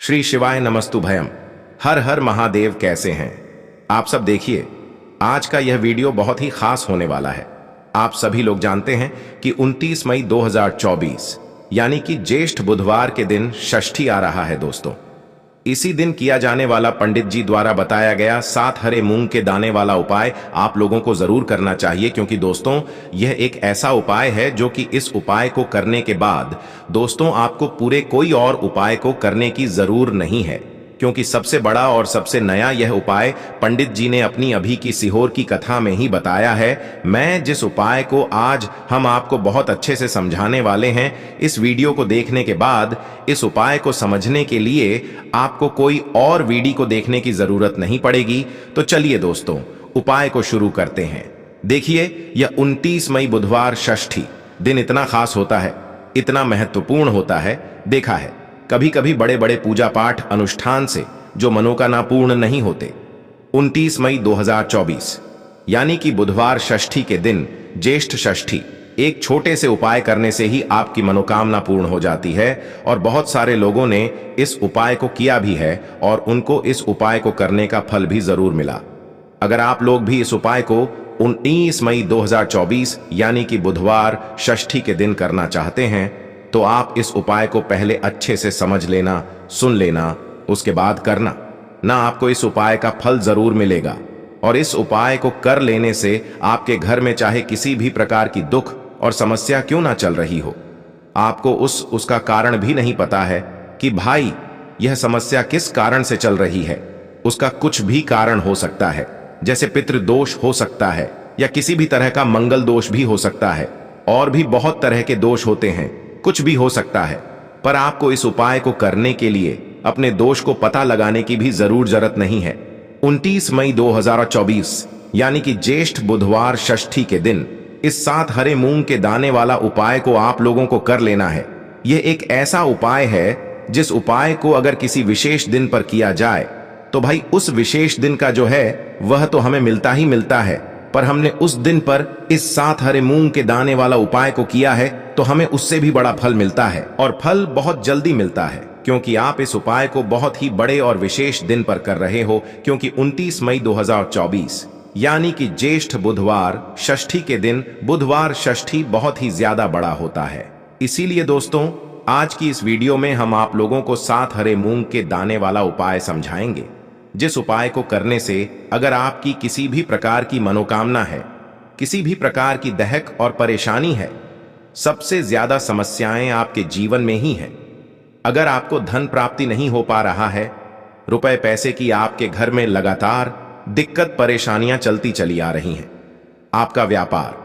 श्री शिवाय नमस्तुभयम। हर हर महादेव। कैसे हैं आप सब? देखिए, आज का यह वीडियो बहुत ही खास होने वाला है। आप सभी लोग जानते हैं कि 29 मई 2024 यानी कि ज्येष्ठ बुधवार के दिन षष्ठी आ रहा है दोस्तों। इसी दिन किया जाने वाला पंडित जी द्वारा बताया गया 7 हरे मूंग के दाने वाला उपाय आप लोगों को जरूर करना चाहिए, क्योंकि दोस्तों यह एक ऐसा उपाय है जो कि इस उपाय को करने के बाद दोस्तों आपको पूरे कोई और उपाय को करने की जरूर नहीं है, क्योंकि सबसे बड़ा और सबसे नया यह उपाय पंडित जी ने अपनी अभी की सीहोर की कथा में ही बताया है। मैं जिस उपाय को आज हम आपको बहुत अच्छे से समझाने वाले हैं, इस वीडियो को देखने के बाद इस उपाय को समझने के लिए आपको कोई और वीडियो को देखने की जरूरत नहीं पड़ेगी। तो चलिए दोस्तों, उपाय को शुरू करते हैं। देखिए, यह 29 मई बुधवार षष्ठी दिन इतना खास होता है, इतना महत्वपूर्ण होता है। देखा है कभी कभी बड़े बड़े पूजा पाठ अनुष्ठान से जो मनोकामना पूर्ण नहीं होते। 29 मई 2024 यानी कि बुधवार षष्ठी के दिन ज्येष्ठ षष्ठी, एक छोटे से उपाय करने से ही आपकी मनोकामना पूर्ण हो जाती है। और बहुत सारे लोगों ने इस उपाय को किया भी है और उनको इस उपाय को करने का फल भी जरूर मिला। अगर आप लोग भी इस उपाय को 19 मई 2024 यानी कि बुधवार षष्ठी के दिन करना चाहते हैं, तो आप इस उपाय को पहले अच्छे से समझ लेना, सुन लेना, उसके बाद करना ना। आपको इस उपाय का फल जरूर मिलेगा। और इस उपाय को कर लेने से आपके घर में चाहे किसी भी प्रकार की दुख और समस्या क्यों ना चल रही हो, आपको उसका कारण भी नहीं पता है कि भाई यह समस्या किस कारण से चल रही है। उसका कुछ भी कारण हो सकता है, जैसे पितृदोष हो सकता है या किसी भी तरह का मंगल दोष भी हो सकता है, और भी बहुत तरह के दोष होते हैं, कुछ भी हो सकता है। पर आपको इस उपाय को करने के लिए अपने दोष को पता लगाने की भी जरूरत नहीं है। 29 मई 2024 यानी कि ज्येष्ठ बुधवार षष्ठी के दिन इस 7 हरे मूंग के दाने वाला उपाय को आप लोगों को कर लेना है। यह एक ऐसा उपाय है जिस उपाय को अगर किसी विशेष दिन पर किया जाए तो भाई उस विशेष दिन का जो है वह तो हमें मिलता ही मिलता है, पर हमने उस दिन पर इस 7 हरे मूंग के दाने वाला उपाय को किया है तो हमें उससे भी बड़ा फल मिलता है, और फल बहुत जल्दी मिलता है, क्योंकि आप इस उपाय को बहुत ही बड़े और विशेष दिन पर कर रहे हो। क्योंकि 29 मई 2024 यानी कि ज्येष्ठ बुधवार षष्ठी के दिन बुधवार षष्ठी बहुत ही ज्यादा बड़ा होता है। इसीलिए दोस्तों, आज की इस वीडियो में हम आप लोगों को 7 हरे मूंग के दाने वाला उपाय समझाएंगे, जिस उपाय को करने से अगर आपकी किसी भी प्रकार की मनोकामना है, किसी भी प्रकार की दहक और परेशानी है, सबसे ज्यादा समस्याएं आपके जीवन में ही हैं। अगर आपको धन प्राप्ति नहीं हो पा रहा है, रुपए पैसे की आपके घर में लगातार दिक्कत परेशानियां चलती चली आ रही हैं, आपका व्यापार,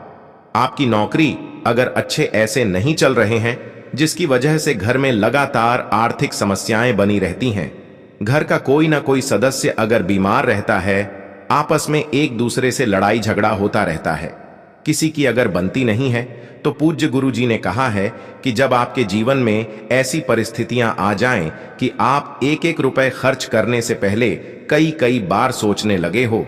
आपकी नौकरी अगर अच्छे ऐसे नहीं चल रहे हैं, जिसकी वजह से घर में लगातार आर्थिक समस्याएं बनी रहती हैं, घर का कोई ना कोई सदस्य अगर बीमार रहता है, आपस में एक दूसरे से लड़ाई झगड़ा होता रहता है, किसी की अगर बनती नहीं है, तो पूज्य गुरु जी ने कहा है कि जब आपके जीवन में ऐसी परिस्थितियां आ जाएं कि आप एक एक रुपए खर्च करने से पहले कई कई बार सोचने लगे हो,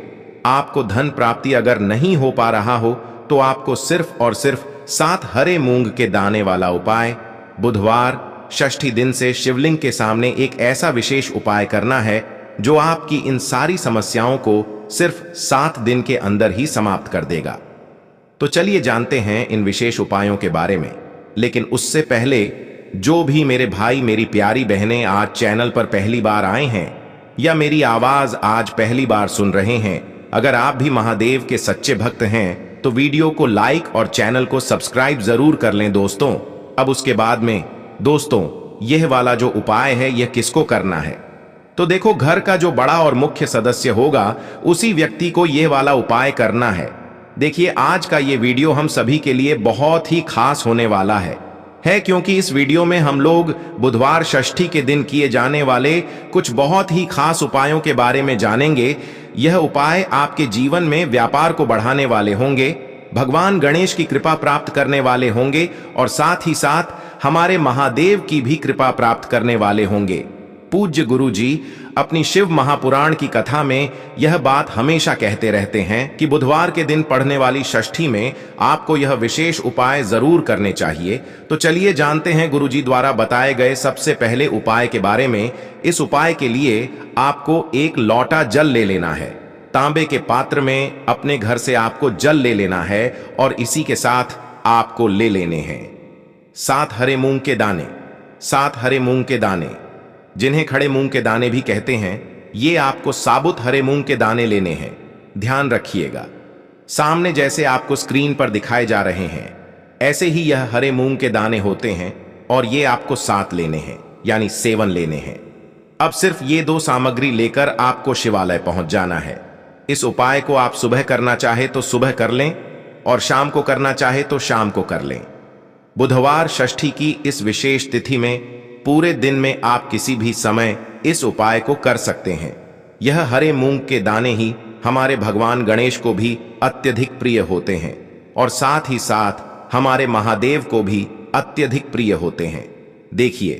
आपको धन प्राप्ति अगर नहीं हो पा रहा हो, तो आपको सिर्फ और सिर्फ 7 हरे मूंग के दाने वाला उपाय बुधवार षष्ठी दिन से शिवलिंग के सामने एक ऐसा विशेष उपाय करना है जो आपकी इन सारी समस्याओं को सिर्फ 7 दिन के अंदर ही समाप्त कर देगा। तो चलिए जानते हैं इन विशेष उपायों के बारे में। लेकिन उससे पहले जो भी मेरे भाई मेरी प्यारी बहनें आज चैनल पर पहली बार आए हैं या मेरी आवाज आज पहली बार सुन रहे हैं, अगर आप भी महादेव के सच्चे भक्त हैं तो वीडियो को लाइक और चैनल को सब्सक्राइब जरूर कर लें दोस्तों। अब उसके बाद में दोस्तों, यह वाला जो उपाय है यह किसको करना है? तो देखो, घर का जो बड़ा और मुख्य सदस्य होगा उसी व्यक्ति को यह वाला उपाय करना है। देखिए, आज का ये वीडियो हम सभी के लिए बहुत ही खास होने वाला है, क्योंकि इस वीडियो में हम लोग बुधवार षष्ठी के दिन किए जाने वाले कुछ बहुत ही खास उपायों के बारे में जानेंगे। यह उपाय आपके जीवन में व्यापार को बढ़ाने वाले होंगे, भगवान गणेश की कृपा प्राप्त करने वाले होंगे, और साथ ही साथ हमारे महादेव की भी कृपा प्राप्त करने वाले होंगे। पूज्य गुरु जी अपनी शिव महापुराण की कथा में यह बात हमेशा कहते रहते हैं कि बुधवार के दिन पढ़ने वाली षष्ठी में आपको यह विशेष उपाय जरूर करने चाहिए। तो चलिए जानते हैं गुरु जी द्वारा बताए गए सबसे पहले उपाय के बारे में। इस उपाय के लिए आपको एक लोटा जल ले लेना है। तांबे के पात्र में अपने घर से आपको जल ले लेना है और इसी के साथ आपको ले लेने हैं 7 हरे मूंग के दाने। 7 हरे मूंग के दाने, जिन्हें खड़े मूंग के दाने भी कहते हैं, ये आपको साबुत हरे मूंग के दाने लेने हैं। ध्यान रखिएगा, सामने जैसे आपको स्क्रीन पर दिखाए जा रहे हैं ऐसे ही यह हरे मूंग के दाने होते हैं और ये आपको 7 लेने हैं, यानी 7 लेने हैं। अब सिर्फ ये 2 सामग्री लेकर आपको शिवालय पहुंच जाना है। इस उपाय को आप सुबह करना चाहे तो सुबह कर लें और शाम को करना चाहे तो शाम को कर लें। बुधवार षष्ठी की इस विशेष तिथि में पूरे दिन में आप किसी भी समय इस उपाय को कर सकते हैं। यह हरे मूंग के दाने ही हमारे भगवान गणेश को भी अत्यधिक प्रिय होते हैं और साथ ही साथ हमारे महादेव को भी अत्यधिक प्रिय होते हैं। देखिए,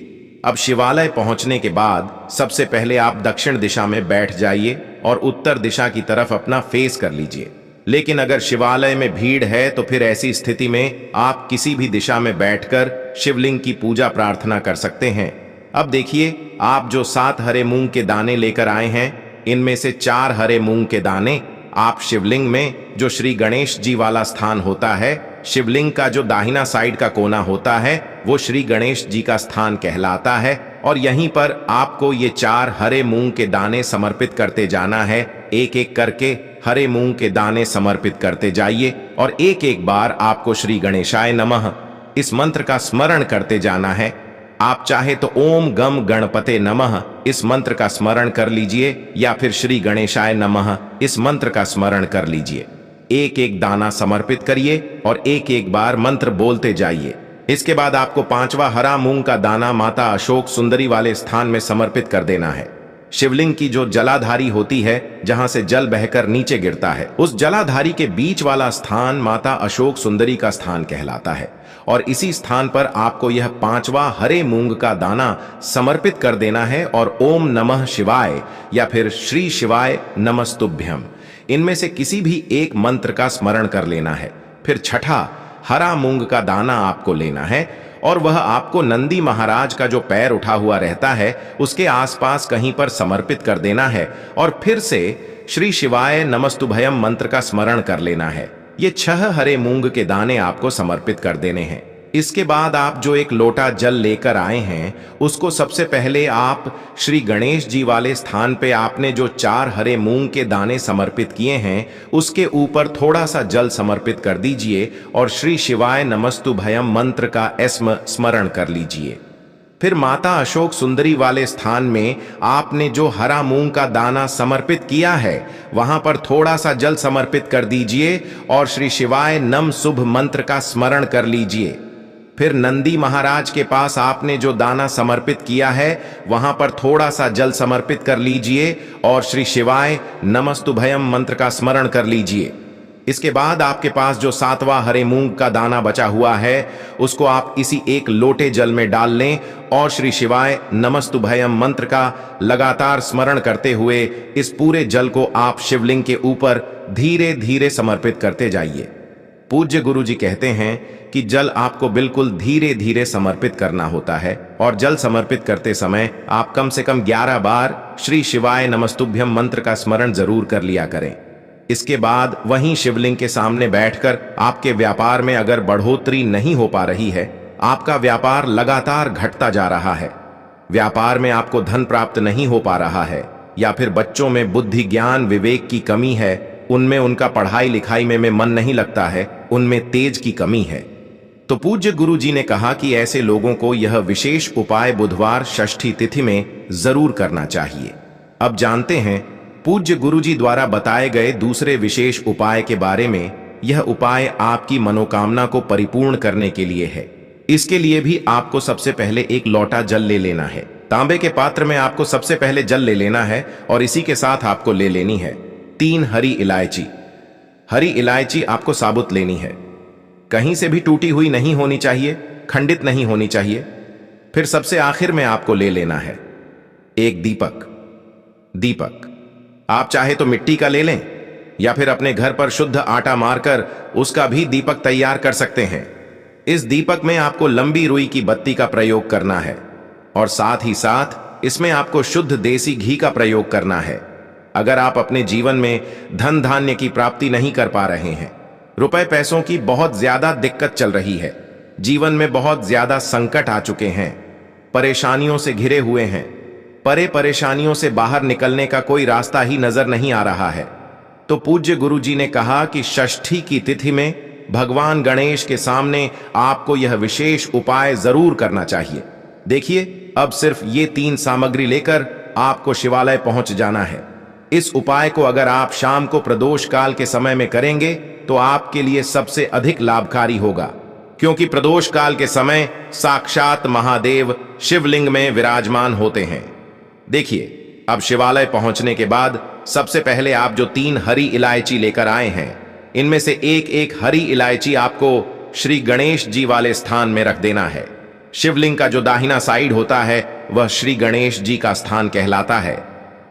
अब शिवालय पहुंचने के बाद सबसे पहले आप दक्षिण दिशा में बैठ जाइए और उत्तर दिशा की तरफ अपना फेस कर लीजिए। लेकिन अगर शिवालय में भीड़ है तो फिर ऐसी स्थिति में आप किसी भी दिशा में बैठकर शिवलिंग की पूजा प्रार्थना कर सकते हैं। अब देखिए, आप जो 7 हरे मूंग के दाने लेकर आए हैं, इनमें से 4 हरे मूंग के दाने आप शिवलिंग में जो श्री गणेश जी वाला स्थान होता है, शिवलिंग का जो दाहिना साइड का कोना होता है, वो श्री गणेश जी का स्थान कहलाता है और यहीं पर आपको ये 4 हरे मूंग के दाने समर्पित करते जाना है। एक एक करके हरे मूंग के दाने समर्पित करते जाइए और एक एक बार आपको श्री गणेशाय नमः इस मंत्र का स्मरण करते जाना है। आप चाहे तो ओम गम गणपते नमः इस मंत्र का स्मरण कर लीजिए या फिर श्री गणेशाय नमः इस मंत्र का स्मरण कर लीजिए। एक एक दाना समर्पित करिए और एक एक बार मंत्र बोलते जाइए। इसके बाद आपको 5वां हरा मूंग का दाना माता अशोक सुंदरी वाले स्थान में समर्पित कर देना है। शिवलिंग की जो जलाधारी होती है, जहां से जल बहकर नीचे गिरता है, उस जलाधारी के बीच वाला स्थान माता अशोक सुंदरी का स्थान कहलाता है और इसी स्थान पर आपको यह 5वां हरे मूंग का दाना समर्पित कर देना है और ओम नमः शिवाय या फिर श्री शिवाय नमस्तुभ्यम इनमें से किसी भी एक मंत्र का स्मरण कर लेना है। फिर 6ठा हरा मूंग का दाना आपको लेना है और वह आपको नंदी महाराज का जो पैर उठा हुआ रहता है उसके आसपास कहीं पर समर्पित कर देना है और फिर से श्री शिवाय नमस्तुभयम मंत्र का स्मरण कर लेना है। ये 6 हरे मूंग के दाने आपको समर्पित कर देने हैं। इसके बाद आप जो एक लोटा जल लेकर आए हैं, उसको सबसे पहले आप श्री गणेश जी वाले स्थान पे आपने जो 4 हरे मूंग के दाने समर्पित किए हैं, उसके ऊपर थोड़ा सा जल समर्पित कर दीजिए और श्री शिवाय नमस्तुभयम मंत्र का स्मरण कर लीजिए। फिर माता अशोक सुंदरी वाले स्थान में आपने जो हरा मूंग का दाना समर्पित किया है, वहां पर थोड़ा सा जल समर्पित कर दीजिए और श्री शिवाय नम शुभ मंत्र का स्मरण कर लीजिए। फिर नंदी महाराज के पास आपने जो दाना समर्पित किया है, वहां पर थोड़ा सा जल समर्पित कर लीजिए और श्री शिवाय नमस्तुभयम मंत्र का स्मरण कर लीजिए। इसके बाद आपके पास जो 7वां हरे मूंग का दाना बचा हुआ है, उसको आप इसी एक लोटे जल में डाल लें और श्री शिवाय नमस्तुभयम मंत्र का लगातार स्मरण करते हुए इस पूरे जल को आप शिवलिंग के ऊपर धीरे धीरे समर्पित करते जाइए। पूज्य गुरु जी कहते हैं कि जल आपको बिल्कुल धीरे धीरे समर्पित करना होता है और जल समर्पित करते समय आप कम से कम 11 बार श्री शिवाय नमस्तुभ्यम मंत्र का स्मरण जरूर कर लिया करें। इसके बाद वहीं शिवलिंग के सामने बैठकर आपके व्यापार में अगर बढ़ोतरी नहीं हो पा रही है, आपका व्यापार लगातार घटता जा रहा है, व्यापार में आपको धन प्राप्त नहीं हो पा रहा है, या फिर बच्चों में बुद्धि ज्ञान विवेक की कमी है, उनमें उनका पढ़ाई लिखाई में मन नहीं लगता है, उनमें तेज की कमी है, तो पूज्य गुरु जी ने कहा कि ऐसे लोगों को यह विशेष उपाय बुधवार षष्ठी तिथि में जरूर करना चाहिए। अब जानते हैं पूज्य गुरु जी द्वारा बताए गए दूसरे विशेष उपाय के बारे में। यह उपाय आपकी मनोकामना को परिपूर्ण करने के लिए है। इसके लिए भी आपको सबसे पहले एक लोटा जल ले लेना है। तांबे के पात्र में आपको सबसे पहले जल ले लेना है और इसी के साथ आपको ले लेनी है 3 हरी इलायची। हरी इलायची आपको साबुत लेनी है, कहीं से भी टूटी हुई नहीं होनी चाहिए, खंडित नहीं होनी चाहिए। फिर सबसे आखिर में आपको ले लेना है एक दीपक। दीपक आप चाहे तो मिट्टी का ले लें या फिर अपने घर पर शुद्ध आटा मारकर उसका भी दीपक तैयार कर सकते हैं। इस दीपक में आपको लंबी रुई की बत्ती का प्रयोग करना है और साथ ही साथ इसमें आपको शुद्ध देसी घी का प्रयोग करना है। अगर आप अपने जीवन में धन धान्य की प्राप्ति नहीं कर पा रहे हैं, रुपए पैसों की बहुत ज्यादा दिक्कत चल रही है, जीवन में बहुत ज्यादा संकट आ चुके हैं, परेशानियों से घिरे हुए हैं, परेशानियों से बाहर निकलने का कोई रास्ता ही नजर नहीं आ रहा है, तो पूज्य गुरु जी ने कहा कि षष्ठी की तिथि में भगवान गणेश के सामने आपको यह विशेष उपाय जरूर करना चाहिए। देखिए, अब सिर्फ ये 3 सामग्री लेकर आपको शिवालय पहुंच जाना है। इस उपाय को अगर आप शाम को प्रदोष काल के समय में करेंगे तो आपके लिए सबसे अधिक लाभकारी होगा, क्योंकि प्रदोष काल के समय साक्षात महादेव शिवलिंग में विराजमान होते हैं। देखिए, अब शिवालय पहुंचने के बाद सबसे पहले आप जो 3 हरी इलायची लेकर आए हैं, इनमें से एक एक हरी इलायची आपको श्री गणेश जी वाले स्थान में रख देना है। शिवलिंग का जो दाहिना साइड होता है वह श्री गणेश जी का स्थान कहलाता है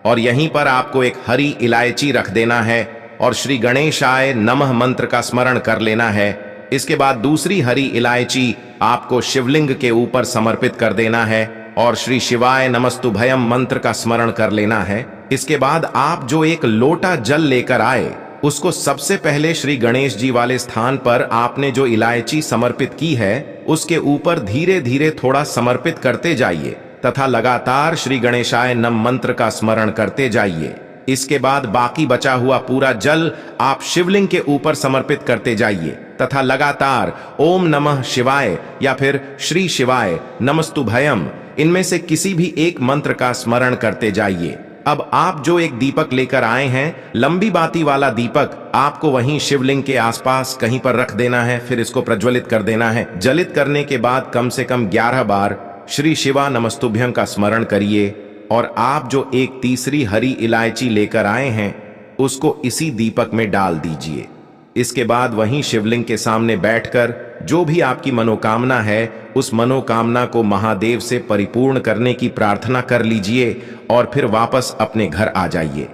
और यहीं पर आपको एक हरी इलायची रख देना है और श्री गणेशाय नमः मंत्र का स्मरण कर लेना है। इसके बाद दूसरी हरी इलायची आपको शिवलिंग के ऊपर समर्पित कर देना है और श्री शिवाय नमस्तुभयम मंत्र का स्मरण कर लेना है। इसके बाद आप जो एक लोटा जल लेकर आए उसको सबसे पहले श्री गणेश जी वाले स्थान पर आपने जो इलायची समर्पित की है उसके ऊपर धीरे धीरे थोड़ा समर्पित करते जाइए तथा लगातार श्री गणेशाय नम मंत्र का स्मरण करते जाइए। इसके बाद बाकी बचा हुआ पूरा जल आप शिवलिंग के ऊपर समर्पित करते जाइए तथा लगातार ओम नमः शिवाय या फिर श्री शिवाय नमस्तुभयम इनमें से किसी भी एक मंत्र का स्मरण करते जाइए। अब आप जो एक दीपक लेकर आए हैं, लंबी बाती वाला दीपक, आपको वहीं शिवलिंग के आसपास कहीं पर रख देना है, फिर इसको प्रज्वलित कर देना है। जलित करने के बाद कम से कम 11 बार श्री शिवा नमस्तुभ्यं का स्मरण करिए और आप जो एक तीसरी हरी इलायची लेकर आए हैं उसको इसी दीपक में डाल दीजिए। इसके बाद वहीं शिवलिंग के सामने बैठकर जो भी आपकी मनोकामना है उस मनोकामना को महादेव से परिपूर्ण करने की प्रार्थना कर लीजिए और फिर वापस अपने घर आ जाइए।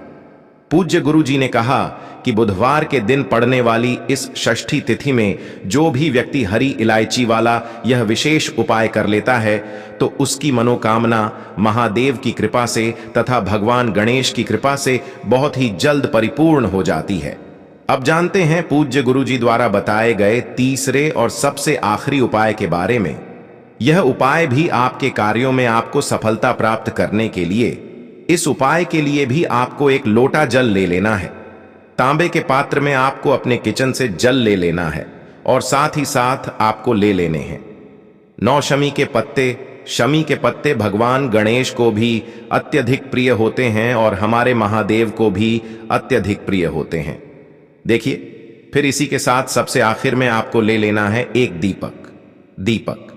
पूज्य गुरु जी ने कहा कि बुधवार के दिन पड़ने वाली इस षष्ठी तिथि में जो भी व्यक्ति हरी इलायची वाला यह विशेष उपाय कर लेता है तो उसकी मनोकामना महादेव की कृपा से तथा भगवान गणेश की कृपा से बहुत ही जल्द परिपूर्ण हो जाती है। अब जानते हैं पूज्य गुरु जी द्वारा बताए गए तीसरे और सबसे आखिरी उपाय के बारे में। यह उपाय भी आपके कार्यों में आपको सफलता प्राप्त करने के लिए, इस उपाय के लिए भी आपको एक लोटा जल ले लेना है। तांबे के पात्र में आपको अपने किचन से जल ले लेना है और साथ ही साथ आपको ले लेने हैं 9 शमी के पत्ते। शमी के पत्ते भगवान गणेश को भी अत्यधिक प्रिय होते हैं और हमारे महादेव को भी अत्यधिक प्रिय होते हैं। देखिए, फिर इसी के साथ सबसे आखिर में आपको ले लेना है एक दीपक। दीपक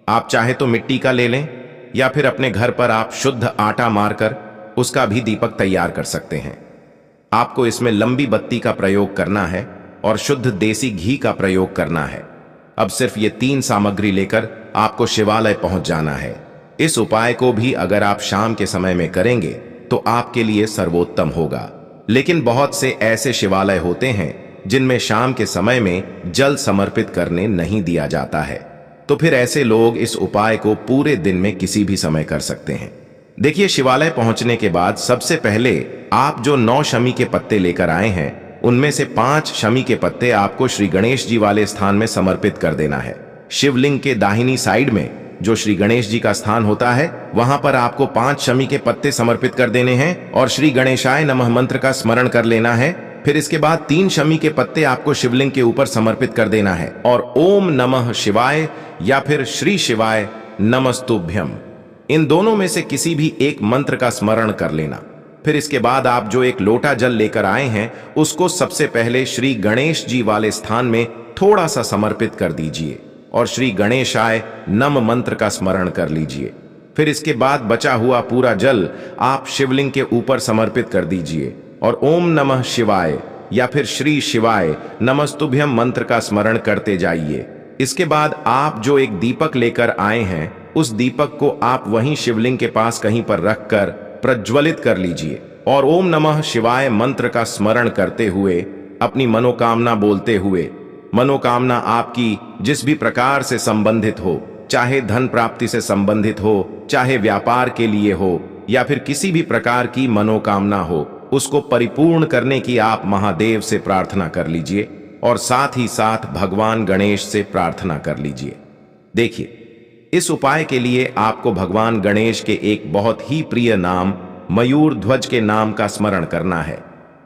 आप चाहे तो मिट्टी का ले लें या फिर अपने घर पर आप शुद्ध आटा मारकर उसका भी दीपक तैयार कर सकते हैं। आपको इसमें लंबी बत्ती का प्रयोग करना है और शुद्ध देसी घी का प्रयोग करना है। अब सिर्फ ये 3 सामग्री लेकर आपको शिवालय पहुंच जाना है। इस उपाय को भी अगर आप शाम के समय में करेंगे तो आपके लिए सर्वोत्तम होगा। लेकिन बहुत से ऐसे शिवालय होते हैं जिनमें शाम के समय में जल समर्पित करने नहीं दिया जाता है, तो फिर ऐसे लोग इस उपाय को पूरे दिन में किसी भी समय कर सकते हैं। देखिए, शिवालय पहुंचने के बाद सबसे पहले आप जो 9 शमी के पत्ते लेकर आए हैं उनमें से 5 शमी के पत्ते आपको श्री गणेश जी वाले स्थान में समर्पित कर देना है। शिवलिंग के दाहिनी साइड में जो श्री गणेश जी का स्थान होता है वहां पर आपको 5 शमी के पत्ते समर्पित कर देने हैं और श्री गणेशाय नमः मंत्र का स्मरण कर लेना है। फिर इसके बाद 3 शमी के पत्ते आपको शिवलिंग के ऊपर समर्पित कर देना है और ओम नमः शिवाय या फिर श्री शिवाय नमस्तुभ्यम इन दोनों में से किसी भी एक मंत्र का स्मरण कर लेना। फिर इसके बाद आप जो एक लोटा जल लेकर आए हैं उसको सबसे पहले श्री गणेश जी वाले स्थान में थोड़ा सा समर्पित कर दीजिए और श्री गणेशाय नम मंत्र का स्मरण कर लीजिए। फिर इसके बाद बचा हुआ पूरा जल आप शिवलिंग के ऊपर समर्पित कर दीजिए और ओम नमः शिवाय या फिर श्री शिवाय नमस्तुभ्यम मंत्र का स्मरण करते जाइए। इसके बाद आप जो एक दीपक लेकर आए हैं उस दीपक को आप वहीं शिवलिंग के पास कहीं पर रखकर प्रज्वलित कर लीजिए और ओम नमः शिवाय मंत्र का स्मरण करते हुए अपनी मनोकामना बोलते हुए, मनोकामना आपकी जिस भी प्रकार से संबंधित हो, चाहे धन प्राप्ति से संबंधित हो, चाहे व्यापार के लिए हो या फिर किसी भी प्रकार की मनोकामना हो, उसको परिपूर्ण करने की आप महादेव से प्रार्थना कर लीजिए और साथ ही साथ भगवान गणेश से प्रार्थना कर लीजिए। देखिए, इस उपाय के लिए आपको भगवान गणेश के एक बहुत ही प्रिय नाम मयूर ध्वज के नाम का स्मरण करना है।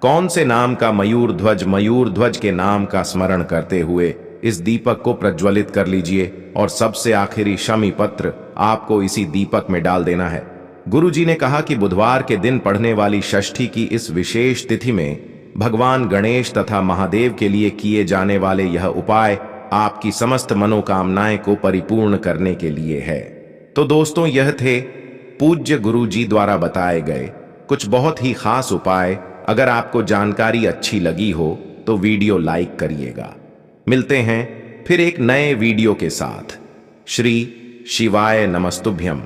कौन से नाम का? मयूर ध्वज। मयूर ध्वज के नाम का स्मरण करते हुए इस दीपक को प्रज्वलित कर लीजिए और सबसे आखिरी शमी पत्र आपको इसी दीपक में डाल देना है। गुरुजी ने कहा कि बुधवार के दिन पढ़ने वाली षष्ठी की इस विशेष तिथि में भगवान गणेश तथा महादेव के लिए किए जाने वाले यह उपाय आपकी समस्त मनोकामनाएं को परिपूर्ण करने के लिए है। तो दोस्तों, यह थे पूज्य गुरुजी द्वारा बताए गए कुछ बहुत ही खास उपाय। अगर आपको जानकारी अच्छी लगी हो तो वीडियो लाइक करिएगा। मिलते हैं फिर एक नए वीडियो के साथ। श्री शिवाय नमस्तुभ्यम।